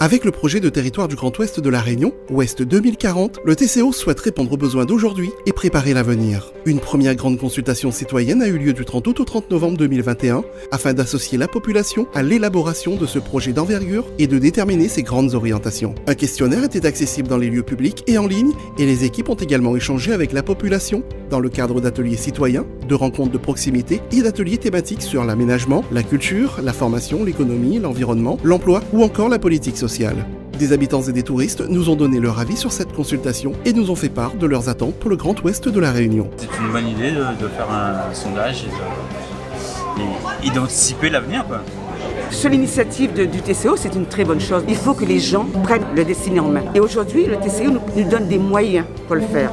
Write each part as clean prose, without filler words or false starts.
Avec le projet de territoire du Grand Ouest de la Réunion, Ouest 2040, le TCO souhaite répondre aux besoins d'aujourd'hui et préparer l'avenir. Une première grande consultation citoyenne a eu lieu du 30 août au 30 novembre 2021 afin d'associer la population à l'élaboration de ce projet d'envergure et de déterminer ses grandes orientations. Un questionnaire était accessible dans les lieux publics et en ligne et les équipes ont également échangé avec la population dans le cadre d'ateliers citoyens, de rencontres de proximité et d'ateliers thématiques sur l'aménagement, la culture, la formation, l'économie, l'environnement, l'emploi ou encore la politique sociale. Des habitants et des touristes nous ont donné leur avis sur cette consultation et nous ont fait part de leurs attentes pour le Grand Ouest de la Réunion. C'est une bonne idée de faire un sondage et d'anticiper l'avenir, quoi. Sur l'initiative du TCO, c'est une très bonne chose. Il faut que les gens prennent le destin en main. Et aujourd'hui, le TCO nous donne des moyens pour le faire,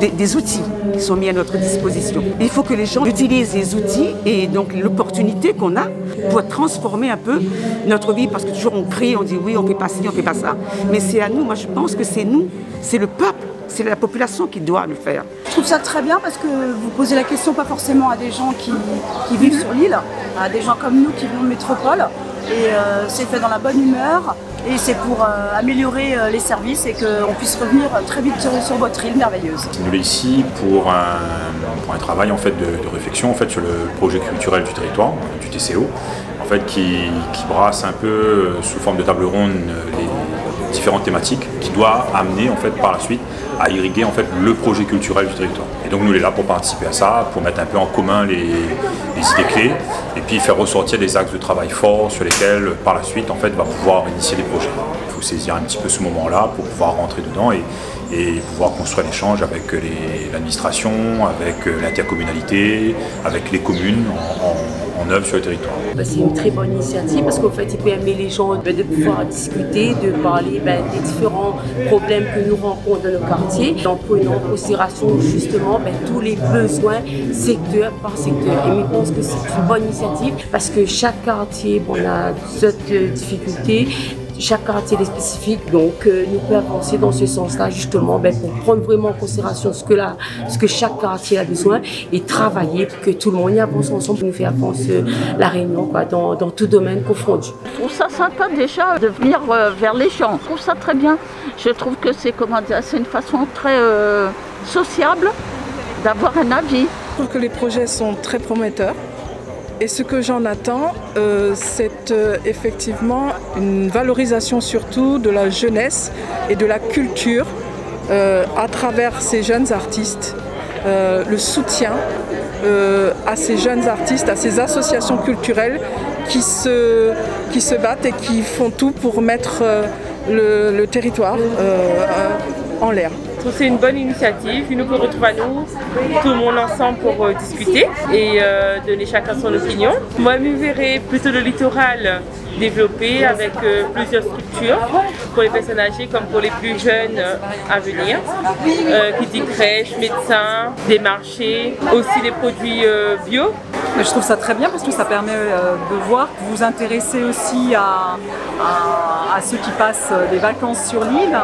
des outils qui sont mis à notre disposition. Il faut que les gens utilisent les outils et donc l'opportunité qu'on a pour transformer un peu notre vie. Parce que toujours on crie, on dit oui, on fait pas ci, on fait pas ça. Mais c'est à nous, moi je pense que c'est nous, c'est le peuple. C'est la population qui doit le faire. Je trouve ça très bien parce que vous posez la question pas forcément à des gens qui vivent sur l'île, à des gens comme nous qui vivons en métropole. Et c'est fait dans la bonne humeur et c'est pour améliorer les services et qu'on puisse revenir très vite sur votre île merveilleuse. Nous sommes ici pour un travail en fait, de réflexion en fait, sur le projet culturel du territoire, du TCO, en fait, qui brasse un peu sous forme de table ronde les différentes thématiques qui doit amener en fait, par la suite à irriguer en fait, le projet culturel du territoire. Et donc nous on est là pour participer à ça, pour mettre un peu en commun les idées clés et puis faire ressortir des axes de travail forts sur lesquels par la suite en fait, va pouvoir initier des projets. Il faut saisir un petit peu ce moment-là pour pouvoir rentrer dedans et pouvoir construire l'échange avec l'administration, avec l'intercommunalité, avec les communes en œuvre sur le territoire. C'est une très bonne initiative parce qu'en fait, il permet les gens de pouvoir discuter, de parler des différents problèmes que nous rencontrons dans nos quartiers, en prenant en considération justement tous les besoins secteur par secteur. Et je pense que c'est une bonne initiative parce que chaque quartier a cette difficulté. Chaque quartier est spécifique, donc nous pouvons avancer dans ce sens-là justement pour prendre vraiment en considération ce que chaque quartier a besoin et travailler pour que tout le monde y avance ensemble pour nous faire avancer la Réunion dans tout domaine confondu. Je trouve ça sympa déjà de venir vers les gens. Je trouve ça très bien. Je trouve que c'est une façon très sociable d'avoir un avis. Je trouve que les projets sont très prometteurs. Et ce que j'en attends, c'est effectivement une valorisation surtout de la jeunesse et de la culture à travers ces jeunes artistes, le soutien à ces jeunes artistes, à ces associations culturelles qui se battent et qui font tout pour mettre le territoire en l'air. C'est une bonne initiative, une nous retrouve à nous, tout le monde ensemble pour discuter et donner chacun son opinion. Moi, je me verrais plutôt le littoral développé avec plusieurs structures pour les personnes âgées comme pour les plus jeunes à venir, qui dit crèche, médecins, des marchés, aussi des produits bio. Je trouve ça très bien parce que ça permet de voir, de vous intéresser aussi à ceux qui passent des vacances sur l'île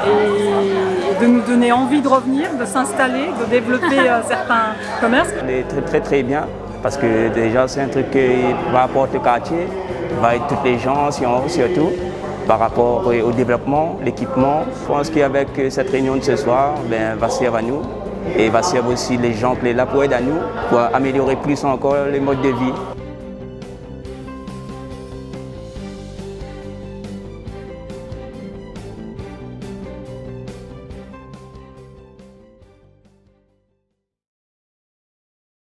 et de nous donner envie de revenir, de s'installer, de développer certains commerces. C'est très très bien parce que déjà c'est un truc qui va apporter au quartier, va aider toutes les gens surtout par rapport au développement, l'équipement. Je pense qu'avec cette réunion de ce soir, va servir à nous. Et va servir aussi les gens qui sont là pour aider à nous, pour améliorer plus encore les modes de vie.